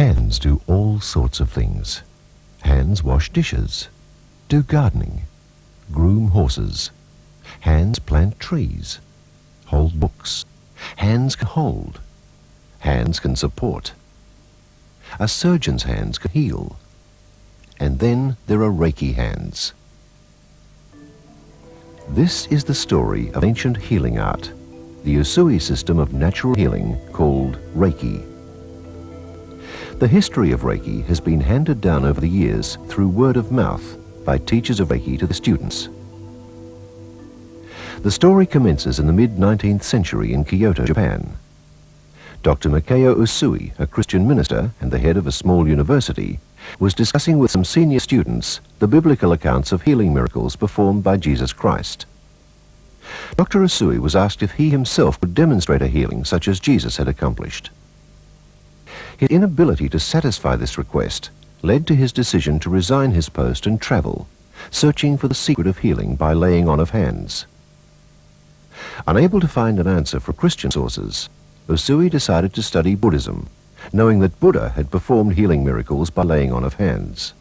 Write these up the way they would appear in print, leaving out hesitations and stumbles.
Hands do all sorts of things. Hands wash dishes, do gardening, groom horses. Hands plant trees, hold books. Hands can hold. Hands can support. A surgeon's hands can heal. And then there are Reiki hands. This is the story of ancient healing art, the Usui system of natural healing called Reiki. The history of Reiki has been handed down over the years through word of mouth by teachers of Reiki to the students. The story commences in the mid-19th century in Kyoto, Japan. Dr. Mikao Usui, a Christian minister and the head of a small university, was discussing with some senior students the biblical accounts of healing miracles performed by Jesus Christ. Dr. Usui was asked if he himself could demonstrate a healing such as Jesus had accomplished. His inability to satisfy this request led to his decision to resign his post and travel, searching for the secret of healing by laying on of hands. Unable to find an answer from Christian sources, Usui decided to study Buddhism, knowing that Buddha had performed healing miracles by laying on of hands.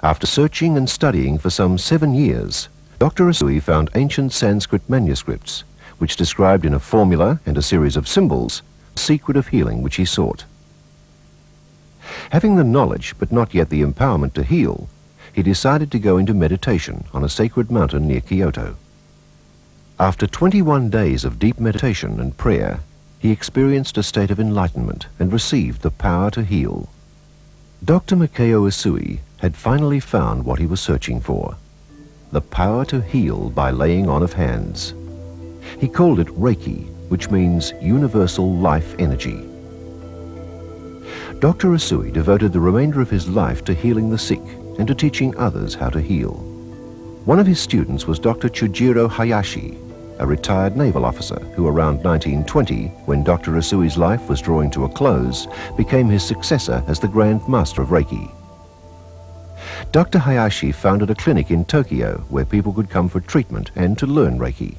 After searching and studying for some 7 years, Dr. Usui found ancient Sanskrit manuscripts, which described in a formula and a series of symbols the secret of healing which he sought. Having the knowledge but not yet the empowerment to heal, he decided to go into meditation on a sacred mountain near Kyoto. After 21 days of deep meditation and prayer, he experienced a state of enlightenment and received the power to heal. Dr. Mikao Usui had finally found what he was searching for, the power to heal by laying on of hands. He called it Reiki, which means universal life energy. Dr. Usui devoted the remainder of his life to healing the sick and to teaching others how to heal. One of his students was Dr. Chujiro Hayashi, a retired naval officer who around 1920, when Dr. Usui's life was drawing to a close, became his successor as the Grand Master of Reiki. Dr. Hayashi founded a clinic in Tokyo where people could come for treatment and to learn Reiki.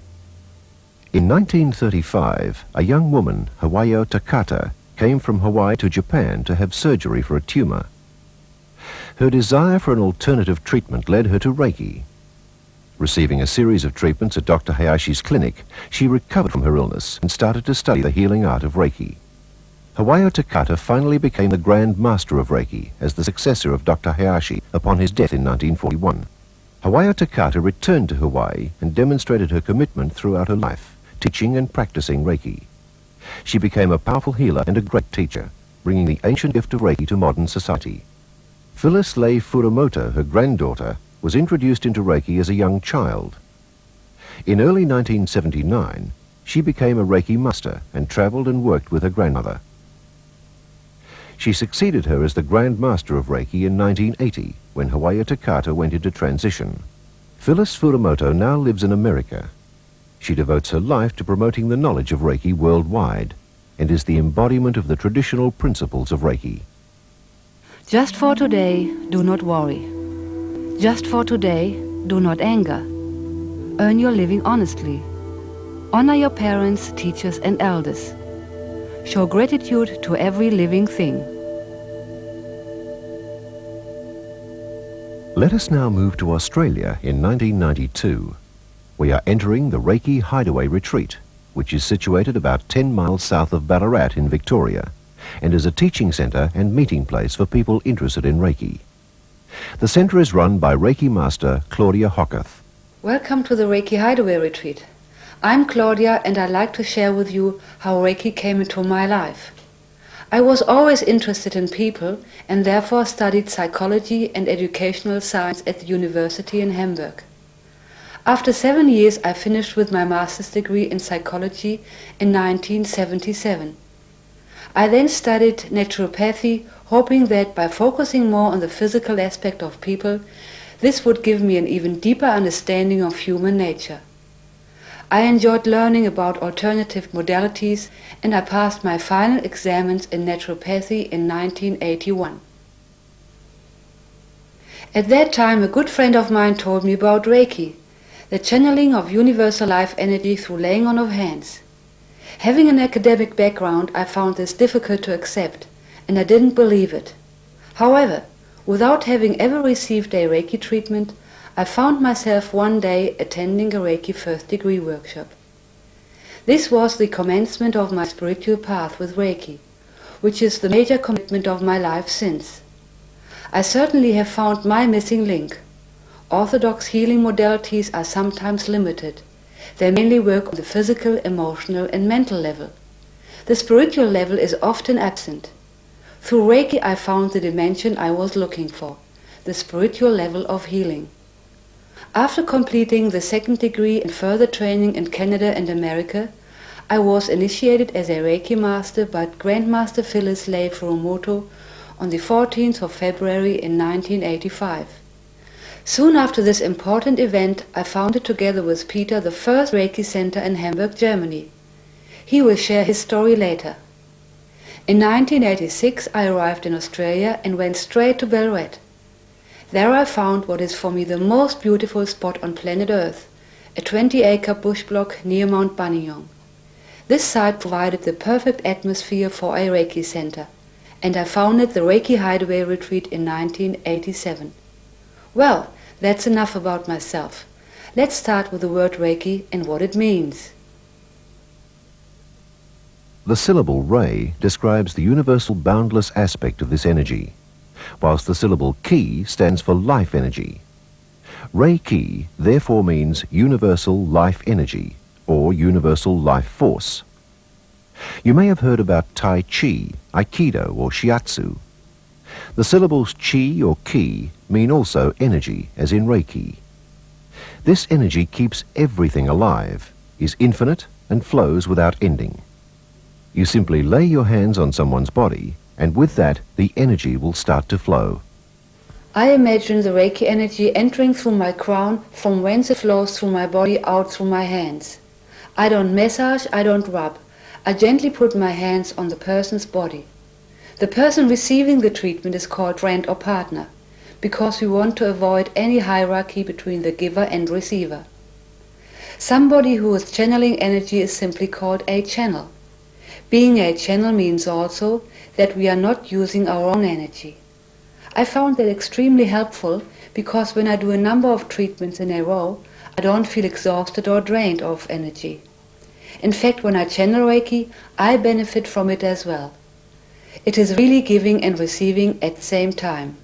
In 1935, a young woman, Hawayo Takata, came from Hawaii to Japan to have surgery for a tumor. Her desire for an alternative treatment led her to Reiki. Receiving a series of treatments at Dr. Hayashi's clinic, she recovered from her illness and started to study the healing art of Reiki. Hawayo Takata finally became the Grand Master of Reiki as the successor of Dr. Hayashi upon his death in 1941. Hawayo Takata returned to Hawaii and demonstrated her commitment throughout her life, teaching and practicing Reiki. She became a powerful healer and a great teacher, bringing the ancient gift of Reiki to modern society. Phyllis Leigh Furumoto, her granddaughter, was introduced into Reiki as a young child. In early 1979, she became a Reiki master and traveled and worked with her grandmother. She succeeded her as the Grand Master of Reiki in 1980, when Hawayo Takata went into transition. Phyllis Furumoto now lives in America. She devotes her life to promoting the knowledge of Reiki worldwide and is the embodiment of the traditional principles of Reiki. Just for today, do not worry. Just for today, do not anger. Earn your living honestly. Honor your parents, teachers, and elders. Show gratitude to every living thing. Let us now move to Australia in 1992. We are entering the Reiki Hideaway Retreat, which is situated about 10 miles south of Ballarat in Victoria, and is a teaching centre and meeting place for people interested in Reiki. The centre is run by Reiki Master Claudia Hocketh. Welcome to the Reiki Hideaway Retreat. I'm Claudia and I'd like to share with you how Reiki came into my life. I was always interested in people and therefore studied psychology and educational science at the university in Hamburg. After 7 years I finished with my master's degree in psychology in 1977. I then studied naturopathy, hoping that by focusing more on the physical aspect of people, this would give me an even deeper understanding of human nature. I enjoyed learning about alternative modalities and I passed my final exams in naturopathy in 1981. At that time a good friend of mine told me about Reiki, the channeling of universal life energy through laying on of hands. Having an academic background, I found this difficult to accept, and I didn't believe it. However, without having ever received a Reiki treatment, I found myself one day attending a Reiki first degree workshop. This was the commencement of my spiritual path with Reiki, which is the major commitment of my life since. I certainly have found my missing link. Orthodox healing modalities are sometimes limited. They mainly work on the physical, emotional and mental level. The spiritual level is often absent. Through Reiki I found the dimension I was looking for, the spiritual level of healing. After completing the second degree and further training in Canada and America, I was initiated as a Reiki master by Grandmaster Phyllis Lei Furumoto on the 14th of February in 1985. Soon after this important event, I founded together with Peter the first Reiki center in Hamburg, Germany. He will share his story later. In 1986 I arrived in Australia and went straight to Ballarat. There I found what is for me the most beautiful spot on planet Earth, a 20-acre bush block near Mount Buninyong. This site provided the perfect atmosphere for a Reiki center, and I founded the Reiki Hideaway Retreat in 1987. Well, that's enough about myself. Let's start with the word Reiki and what it means. The syllable Rei describes the universal boundless aspect of this energy, whilst the syllable Ki stands for life energy. Reiki therefore means universal life energy or universal life force. You may have heard about Tai Chi, Aikido or Shiatsu. The syllables Chi or Ki mean also energy, as in Reiki. This energy keeps everything alive, is infinite and flows without ending. You simply lay your hands on someone's body, and with that the energy will start to flow. I imagine the Reiki energy entering through my crown, from whence it flows through my body out through my hands. I don't massage, I don't rub. I gently put my hands on the person's body. The person receiving the treatment is called friend or partner, because we want to avoid any hierarchy between the giver and receiver. Somebody who is channeling energy is simply called a channel. Being a channel means also that we are not using our own energy. I found that extremely helpful because when I do a number of treatments in a row, I don't feel exhausted or drained of energy. In fact, when I channel Reiki, I benefit from it as well. It is really giving and receiving at the same time.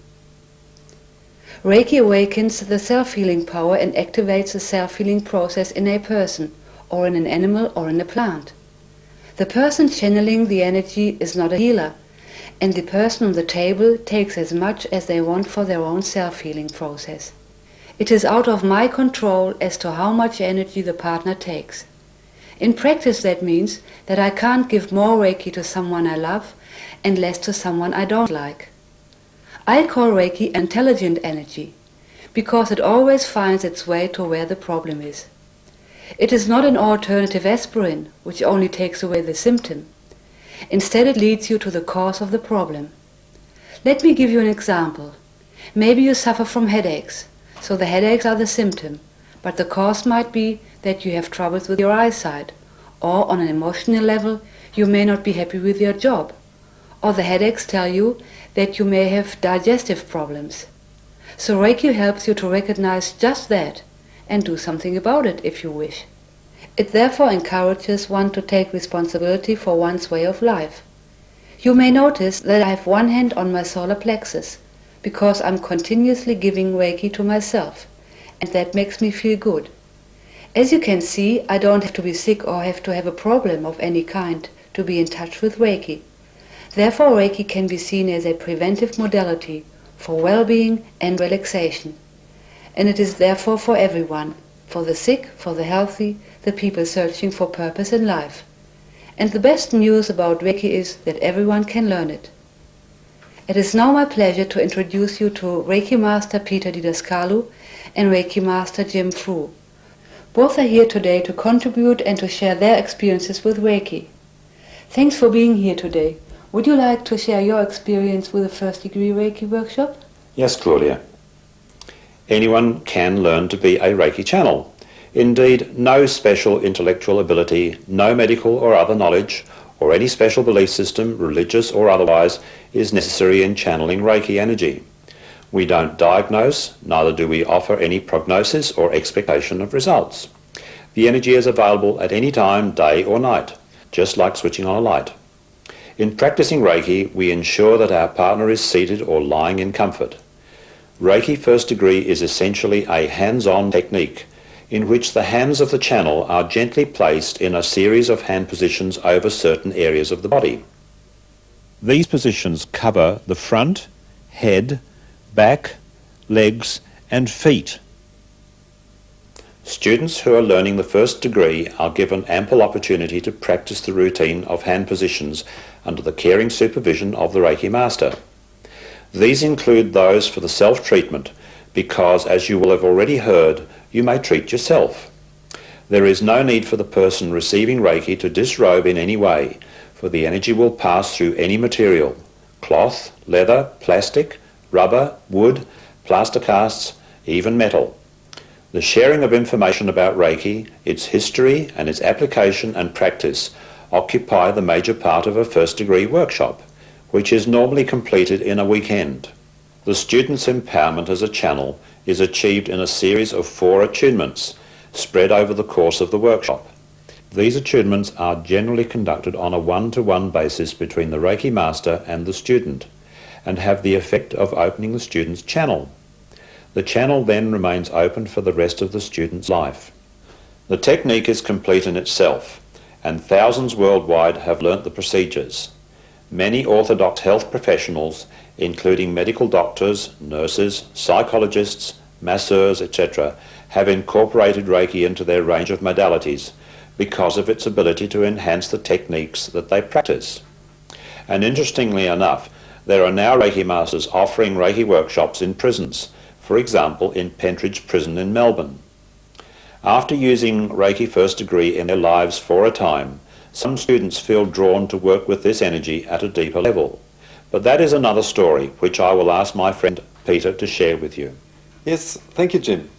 Reiki awakens the self-healing power and activates the self-healing process in a person, or in an animal, or in a plant. The person channeling the energy is not a healer, and the person on the table takes as much as they want for their own self-healing process. It is out of my control as to how much energy the partner takes. In practice that means that I can't give more Reiki to someone I love and less to someone I don't like. I call Reiki intelligent energy, because it always finds its way to where the problem is. It is not an alternative aspirin, which only takes away the symptom. Instead, it leads you to the cause of the problem. Let me give you an example. Maybe you suffer from headaches, so the headaches are the symptom, but the cause might be that you have troubles with your eyesight, or on an emotional level, you may not be happy with your job, or the headaches tell you that you may have digestive problems. So Reiki helps you to recognize just that and do something about it if you wish. It therefore encourages one to take responsibility for one's way of life. You may notice that I have one hand on my solar plexus, because I'm continuously giving Reiki to myself, and that makes me feel good. As you can see, I don't have to be sick or have to have a problem of any kind to be in touch with Reiki. Therefore Reiki can be seen as a preventive modality for well-being and relaxation. And it is therefore for everyone, for the sick, for the healthy, the people searching for purpose in life. And the best news about Reiki is that everyone can learn it. It is now my pleasure to introduce you to Reiki Master Peter Didascalu and Reiki Master Jim Frew. Both are here today to contribute and to share their experiences with Reiki. Thanks for being here today. Would you like to share your experience with a first degree Reiki workshop? Yes, Claudia. Anyone can learn to be a Reiki channel. Indeed, no special intellectual ability, no medical or other knowledge, or any special belief system, religious or otherwise, is necessary in channeling Reiki energy. We don't diagnose, neither do we offer any prognosis or expectation of results. The energy is available at any time, day or night, just like switching on a light. In practicing Reiki, we ensure that our partner is seated or lying in comfort. Reiki First Degree is essentially a hands-on technique in which the hands of the channel are gently placed in a series of hand positions over certain areas of the body. These positions cover the front, head, back, legs and feet. Students who are learning the first degree are given ample opportunity to practice the routine of hand positions under the caring supervision of the Reiki Master. These include those for the self-treatment because, as you will have already heard, you may treat yourself. There is no need for the person receiving Reiki to disrobe in any way, for the energy will pass through any material: cloth, leather, plastic, rubber, wood, plaster casts, even metal. The sharing of information about Reiki, its history and its application and practice occupy the major part of a first degree workshop, which is normally completed in a weekend. The student's empowerment as a channel is achieved in a series of 4 attunements spread over the course of the workshop. These attunements are generally conducted on a one-to-one basis between the Reiki Master and the student and have the effect of opening the student's channel. The channel then remains open for the rest of the student's life. The technique is complete in itself, and thousands worldwide have learnt the procedures. Many orthodox health professionals, including medical doctors, nurses, psychologists, masseurs, etc., have incorporated Reiki into their range of modalities because of its ability to enhance the techniques that they practice. And interestingly enough, there are now Reiki Masters offering Reiki workshops in prisons, for example in Pentridge Prison in Melbourne. After using Reiki First Degree in their lives for a time, some students feel drawn to work with this energy at a deeper level. But that is another story, which I will ask my friend Peter to share with you. Yes, thank you, Jim.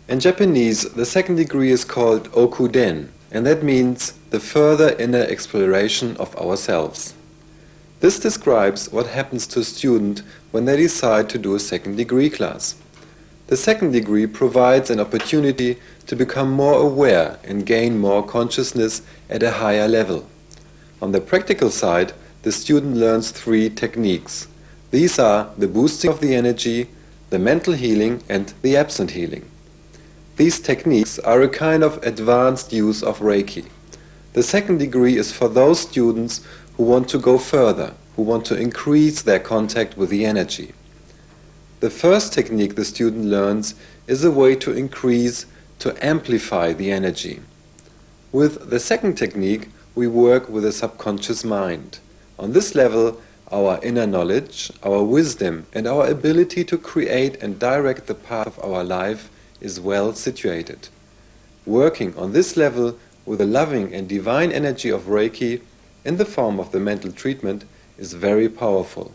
In Japanese, the second degree is called Okuden, and that means the further inner exploration of ourselves. This describes what happens to a student when they decide to do a second degree class. The second degree provides an opportunity to become more aware and gain more consciousness at a higher level. On the practical side, the student learns 3 techniques. These are the boosting of the energy, the mental healing and the absent healing. These techniques are a kind of advanced use of Reiki. The second degree is for those students who want to go further, who want to increase their contact with the energy. The first technique the student learns is a way to increase, to amplify the energy. With the second technique, we work with the subconscious mind. On this level, our inner knowledge, our wisdom, and our ability to create and direct the path of our life is well situated. Working on this level with the loving and divine energy of Reiki in the form of the mental treatment is very powerful.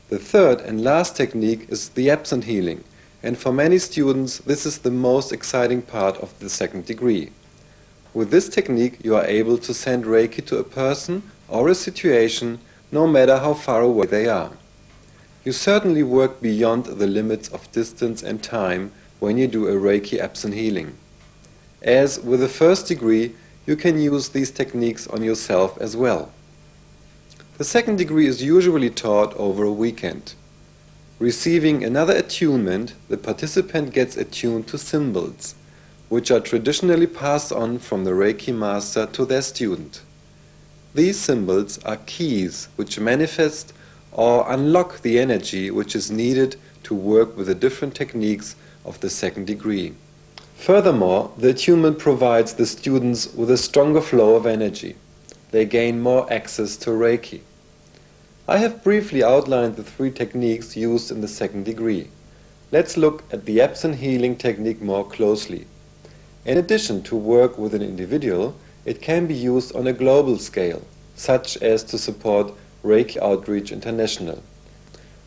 The third and last technique is the absent healing, and for many students this is the most exciting part of the second degree. With this technique you are able to send Reiki to a person or a situation no matter how far away they are. You certainly work beyond the limits of distance and time when you do a Reiki absent healing. As with the first degree, you can use these techniques on yourself as well. The second degree is usually taught over a weekend. Receiving another attunement, the participant gets attuned to symbols, which are traditionally passed on from the Reiki master to their student. These symbols are keys which manifest or unlock the energy which is needed to work with the different techniques of the second degree. Furthermore, the attunement provides the students with a stronger flow of energy. They gain more access to Reiki. I have briefly outlined the 3 techniques used in the second degree. Let's look at the absent healing technique more closely. In addition to work with an individual, it can be used on a global scale, such as to support Reiki Outreach International.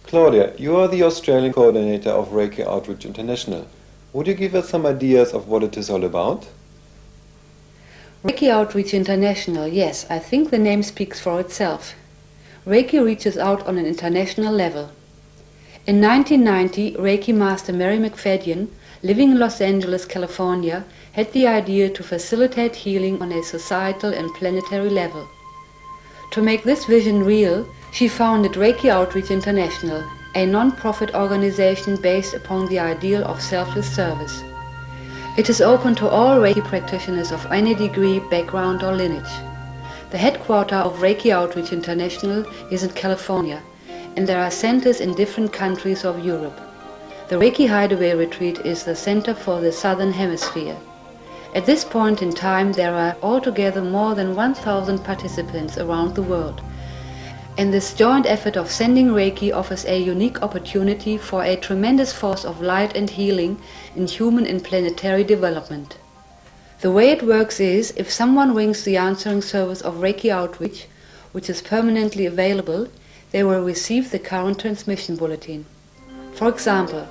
Claudia, you are the Australian coordinator of Reiki Outreach International. Would you give us some ideas of what it is all about? Reiki Outreach International, yes, I think the name speaks for itself. Reiki reaches out on an international level. In 1990, Reiki Master Mary McFadyen, living in Los Angeles, California, had the idea to facilitate healing on a societal and planetary level. To make this vision real, she founded Reiki Outreach International, a non-profit organization based upon the ideal of selfless service. It is open to all Reiki practitioners of any degree, background or lineage. The headquarters of Reiki Outreach International is in California, and there are centers in different countries of Europe. The Reiki Hideaway Retreat is the center for the Southern Hemisphere. At this point in time, there are altogether more than 1,000 participants around the world. And this joint effort of sending Reiki offers a unique opportunity for a tremendous force of light and healing in human and planetary development. The way it works is, if someone rings the answering service of Reiki Outreach, which is permanently available, they will receive the current transmission bulletin. For example,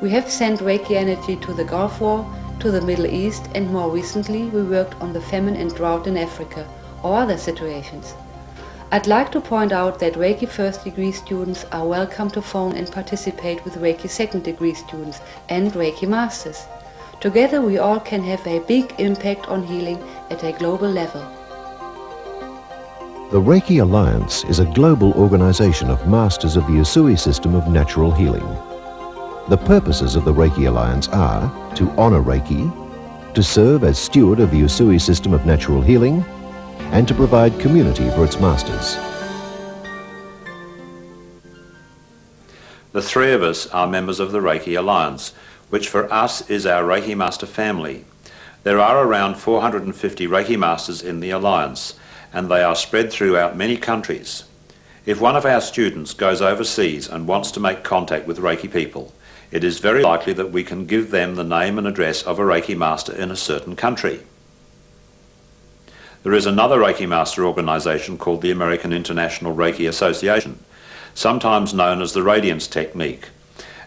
we have sent Reiki energy to the Gulf War, to the Middle East, and more recently we worked on the famine and drought in Africa, or other situations. I'd like to point out that Reiki first degree students are welcome to phone and participate with Reiki second degree students and Reiki masters. Together we all can have a big impact on healing at a global level. The Reiki Alliance is a global organization of masters of the Usui system of natural healing. The purposes of the Reiki Alliance are to honor Reiki, to serve as steward of the Usui system of natural healing, and to provide community for its masters. The three of us are members of the Reiki Alliance, which for us is our Reiki Master family. There are around 450 Reiki Masters in the Alliance, and they are spread throughout many countries. If one of our students goes overseas and wants to make contact with Reiki people, it is very likely that we can give them the name and address of a Reiki Master in a certain country. There is another Reiki Master organisation called the American International Reiki Association, sometimes known as the Radiance Technique,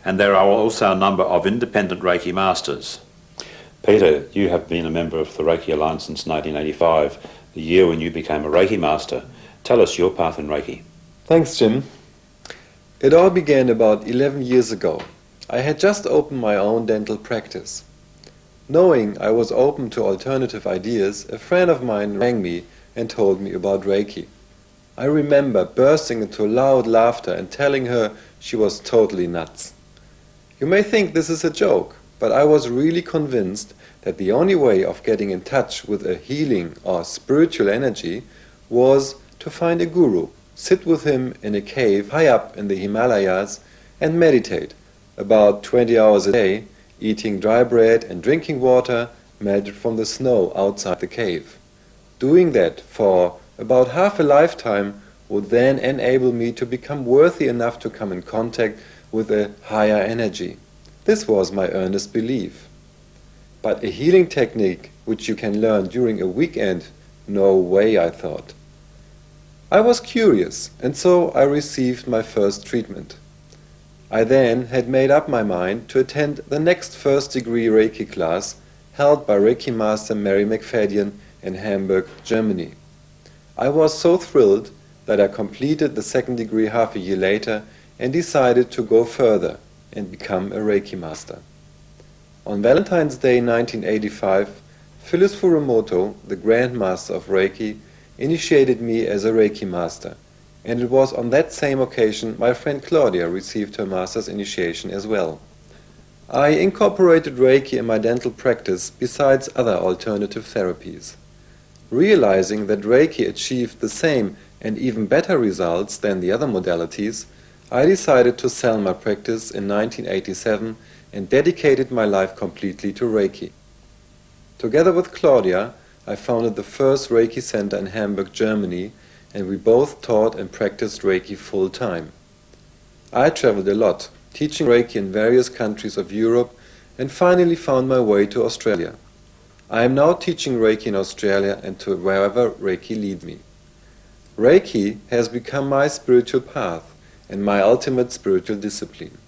and there are also a number of independent Reiki Masters. Peter, you have been a member of the Reiki Alliance since 1985, the year when you became a Reiki Master. Tell us your path in Reiki. Thanks, Jim. It all began about 11 years ago. I had just opened my own dental practice. Knowing I was open to alternative ideas, a friend of mine rang me and told me about Reiki. I remember bursting into loud laughter and telling her she was totally nuts. You may think this is a joke, but I was really convinced that the only way of getting in touch with a healing or spiritual energy was to find a guru, sit with him in a cave high up in the Himalayas and meditate about 20 hours a day, eating dry bread and drinking water melted from the snow outside the cave. Doing that for about half a lifetime would then enable me to become worthy enough to come in contact with a higher energy. This was my earnest belief. But a healing technique which you can learn during a weekend, no way, I thought. I was curious, and so I received my first treatment. I then had made up my mind to attend the next first degree Reiki class held by Reiki Master Mary McFadyen in Hamburg, Germany. I was so thrilled that I completed the second degree half a year later and decided to go further and become a Reiki Master. On Valentine's Day 1985, Phyllis Furumoto, the Grand Master of Reiki, initiated me as a Reiki Master, and it was on that same occasion my friend Claudia received her Master's initiation as well. I incorporated Reiki in my dental practice besides other alternative therapies. Realizing that Reiki achieved the same and even better results than the other modalities, I decided to sell my practice in 1987 and dedicated my life completely to Reiki. Together with Claudia, I founded the first Reiki center in Hamburg, Germany, and we both taught and practiced Reiki full-time. I traveled a lot, teaching Reiki in various countries of Europe, and finally found my way to Australia. I am now teaching Reiki in Australia and to wherever Reiki leads me. Reiki has become my spiritual path and my ultimate spiritual discipline.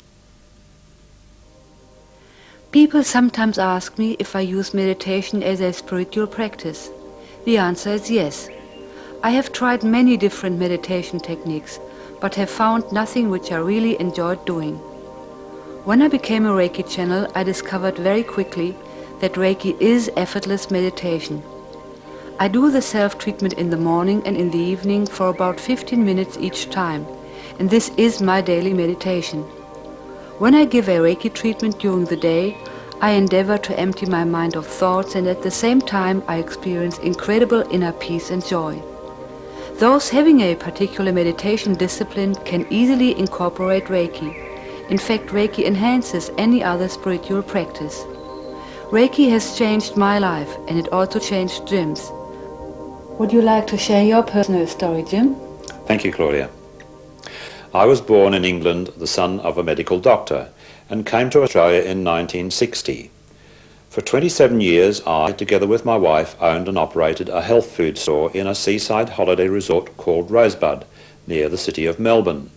People sometimes ask me if I use meditation as a spiritual practice. The answer is yes. I have tried many different meditation techniques, but have found nothing which I really enjoyed doing. When I became a Reiki channel, I discovered very quickly that Reiki is effortless meditation. I do the self-treatment in the morning and in the evening for about 15 minutes each time, and this is my daily meditation. When I give a Reiki treatment during the day, I endeavor to empty my mind of thoughts, and at the same time I experience incredible inner peace and joy. Those having a particular meditation discipline can easily incorporate Reiki. In fact, Reiki enhances any other spiritual practice. Reiki has changed my life, and it also changed Jim's. Would you like to share your personal story, Jim? Thank you, Claudia. I was born in England, the son of a medical doctor, and came to Australia in 1960. For 27 years, I, together with my wife, owned and operated a health food store in a seaside holiday resort called Rosebud, near the city of Melbourne.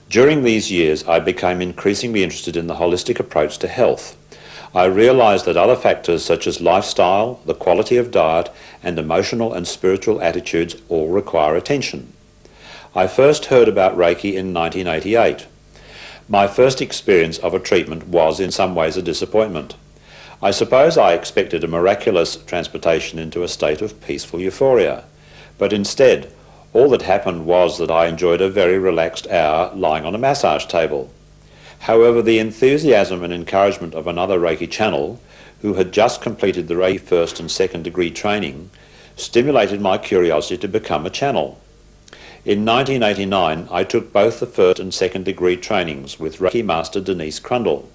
During these years, I became increasingly interested in the holistic approach to health. I realised that other factors such as lifestyle, the quality of diet, and emotional and spiritual attitudes all require attention. I first heard about Reiki in 1988. My first experience of a treatment was in some ways a disappointment. I suppose I expected a miraculous transportation into a state of peaceful euphoria, but instead, all that happened was that I enjoyed a very relaxed hour lying on a massage table. However, the enthusiasm and encouragement of another Reiki channel, who had just completed the Reiki first and second degree training, stimulated my curiosity to become a channel. In 1989, I took both the first and second degree trainings with Reiki Master Denise Crundle.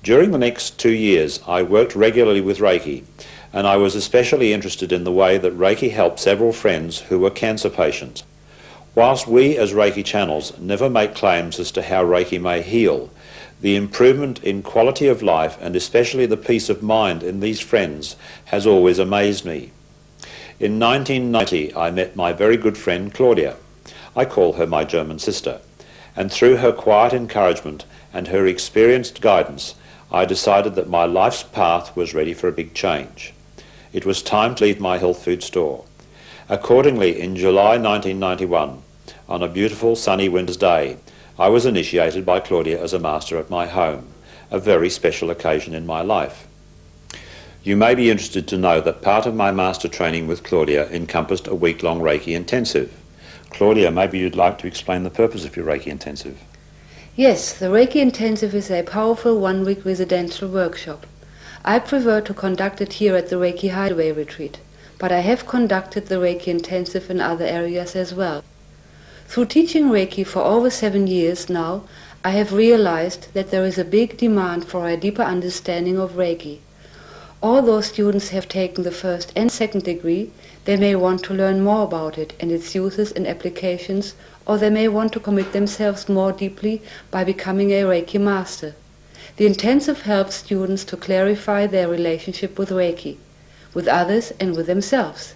During the next 2 years, I worked regularly with Reiki, and I was especially interested in the way that Reiki helped several friends who were cancer patients. Whilst we as Reiki channels never make claims as to how Reiki may heal, the improvement in quality of life and especially the peace of mind in these friends has always amazed me. In 1990, I met my very good friend Claudia. I call her my German sister, and through her quiet encouragement and her experienced guidance, I decided that my life's path was ready for a big change. It was time to leave my health food store. Accordingly, in July 1991, on a beautiful sunny winter's day, I was initiated by Claudia as a master at my home, a very special occasion in my life. You may be interested to know that part of my master training with Claudia encompassed a week-long Reiki intensive. Claudia, maybe you'd like to explain the purpose of your Reiki intensive. Yes, the Reiki Intensive is a powerful one-week residential workshop. I prefer to conduct it here at the Reiki Hideaway Retreat, but I have conducted the Reiki Intensive in other areas as well. Through teaching Reiki for over 7 years now, I have realized that there is a big demand for a deeper understanding of Reiki. Although students have taken the first and second degree, they may want to learn more about it and its uses and applications, or they may want to commit themselves more deeply by becoming a Reiki master. The intensive helps students to clarify their relationship with Reiki, with others and with themselves.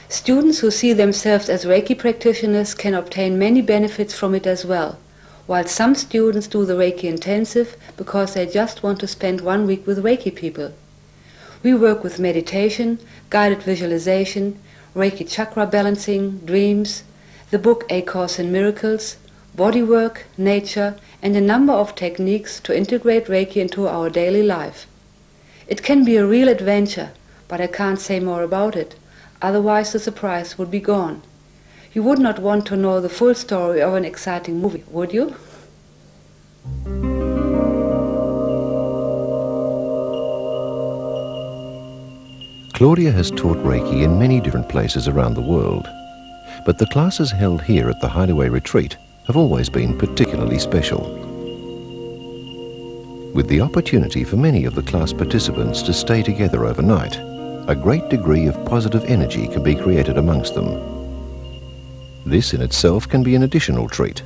Students who see themselves as Reiki practitioners can obtain many benefits from it as well, while some students do the Reiki Intensive because they just want to spend 1 week with Reiki people. We work with meditation, guided visualization, Reiki chakra balancing, dreams, the book A Course in Miracles, bodywork, nature, and a number of techniques to integrate Reiki into our daily life. It can be a real adventure, but I can't say more about it, otherwise the surprise would be gone. You would not want to know the full story of an exciting movie, would you? Claudia has taught Reiki in many different places around the world, but the classes held here at the Hideaway Retreat have always been particularly special. With the opportunity for many of the class participants to stay together overnight, a great degree of positive energy can be created amongst them. This in itself can be an additional treat.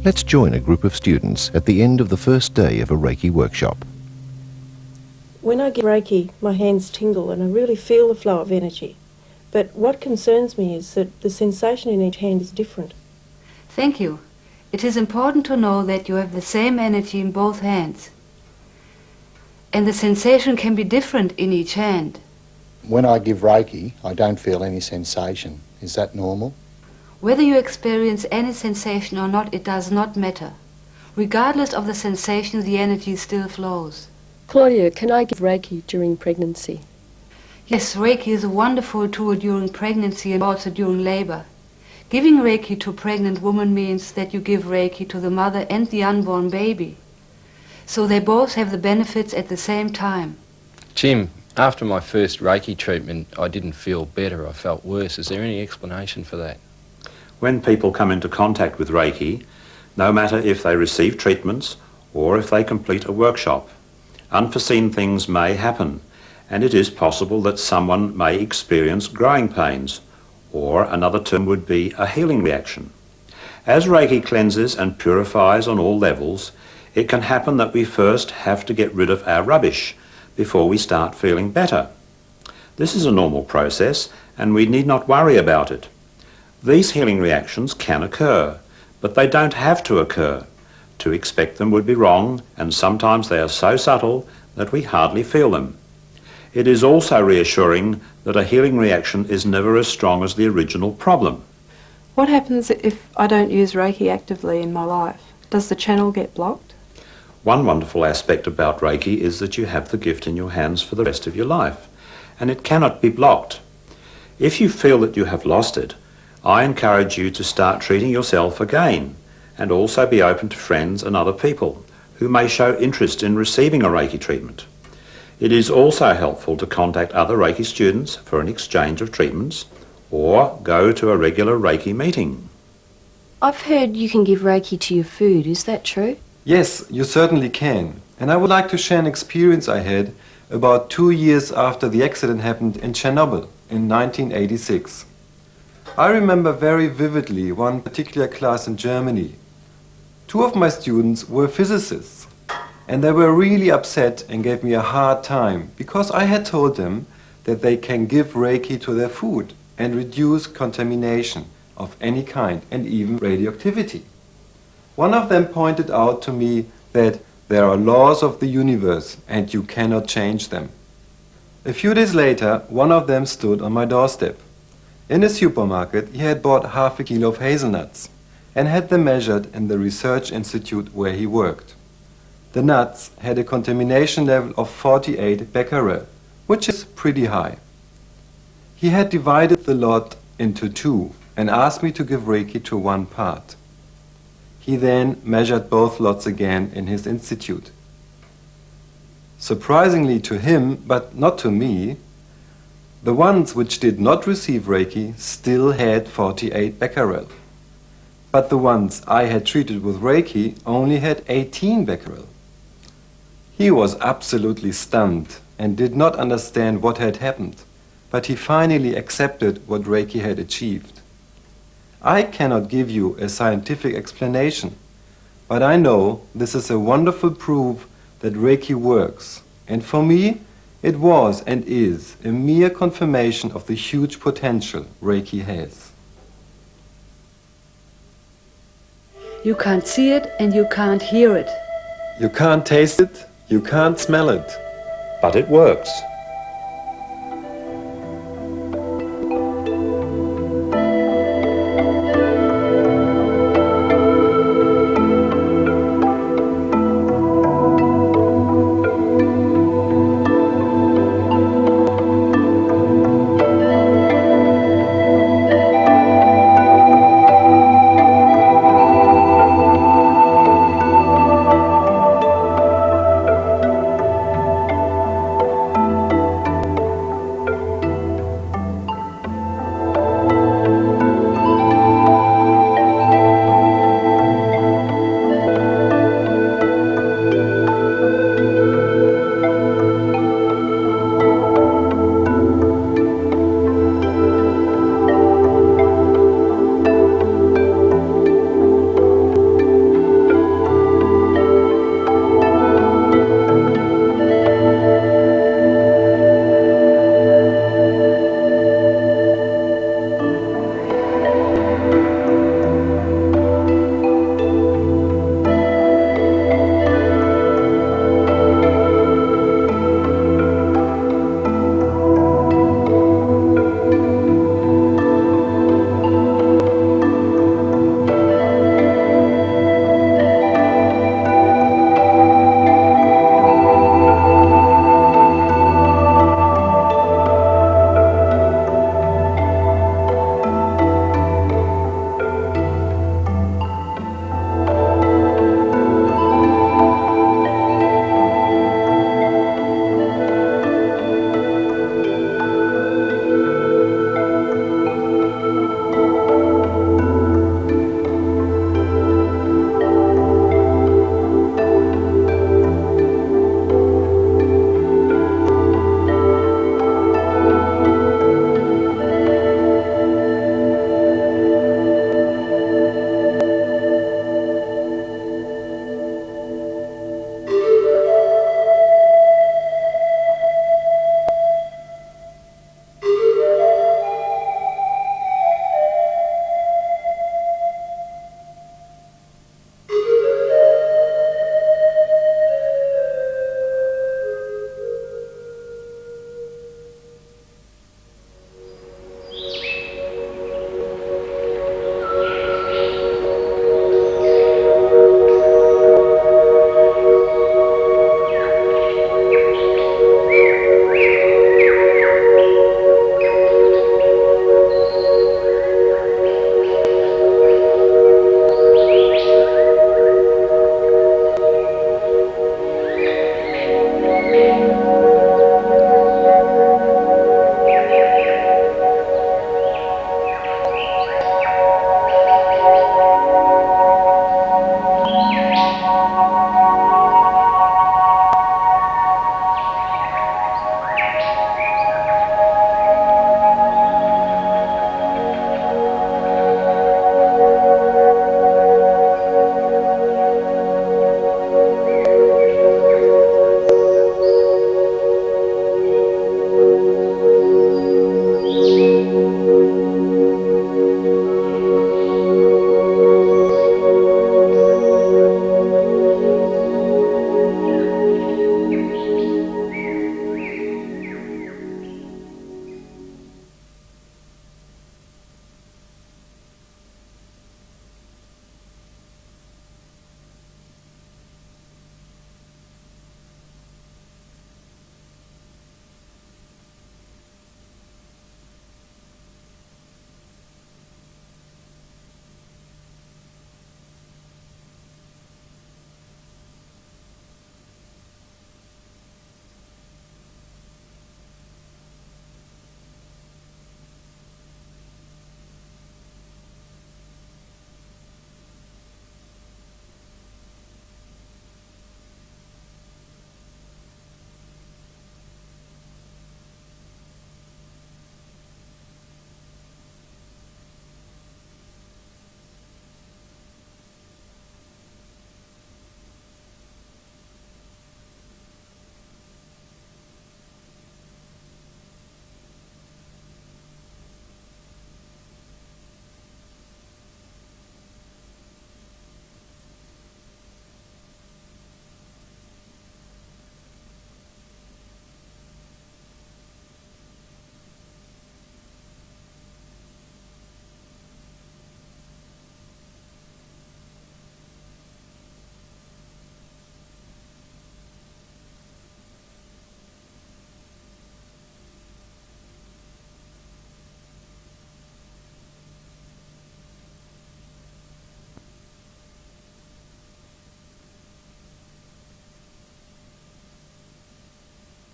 Let's join a group of students at the end of the first day of a Reiki workshop. When I give Reiki, my hands tingle and I really feel the flow of energy. But what concerns me is that the sensation in each hand is different. Thank you. It is important to know that you have the same energy in both hands. And the sensation can be different in each hand. When I give Reiki, I don't feel any sensation. Is that normal? Whether you experience any sensation or not, it does not matter. Regardless of the sensation, the energy still flows. Claudia, can I give Reiki during pregnancy? Yes, Reiki is a wonderful tool during pregnancy and also during labor. Giving Reiki to a pregnant woman means that you give Reiki to the mother and the unborn baby. So they both have the benefits at the same time. Jim, after my first Reiki treatment, I didn't feel better, I felt worse. Is there any explanation for that? When people come into contact with Reiki, no matter if they receive treatments or if they complete a workshop, unforeseen things may happen, and it is possible that someone may experience growing pains, or another term would be a healing reaction. As Reiki cleanses and purifies on all levels, it can happen that we first have to get rid of our rubbish before we start feeling better. This is a normal process, and we need not worry about it. These healing reactions can occur, but they don't have to occur. To expect them would be wrong, and sometimes they are so subtle that we hardly feel them. It is also reassuring that a healing reaction is never as strong as the original problem. What happens if I don't use Reiki actively in my life? Does the channel get blocked? One wonderful aspect about Reiki is that you have the gift in your hands for the rest of your life, and it cannot be blocked. If you feel that you have lost it, I encourage you to start treating yourself again, and also be open to friends and other people who may show interest in receiving a Reiki treatment. It is also helpful to contact other Reiki students for an exchange of treatments, or go to a regular Reiki meeting. I've heard you can give Reiki to your food. Is that true? Yes, you certainly can. And I would like to share an experience I had about 2 years after the accident happened in Chernobyl in 1986. I remember very vividly one particular class in Germany. 2 of my students were physicists, and they were really upset and gave me a hard time because I had told them that they can give Reiki to their food and reduce contamination of any kind and even radioactivity. One of them pointed out to me that there are laws of the universe and you cannot change them. A few days later, one of them stood on my doorstep. In a supermarket, he had bought half a kilo of hazelnuts and had them measured in the research institute where he worked. The nuts had a contamination level of 48 becquerel, which is pretty high. He had divided the lot into 2 and asked me to give Reiki to one part. He then measured both lots again in his institute. Surprisingly to him, but not to me, the ones which did not receive Reiki still had 48 becquerel. But the ones I had treated with Reiki only had 18 becquerel. He was absolutely stunned and did not understand what had happened, but he finally accepted what Reiki had achieved. I cannot give you a scientific explanation, but I know this is a wonderful proof that Reiki works, and for me it was and is a mere confirmation of the huge potential Reiki has. You can't see it and you can't hear it. You can't taste it, you can't smell it. But it works.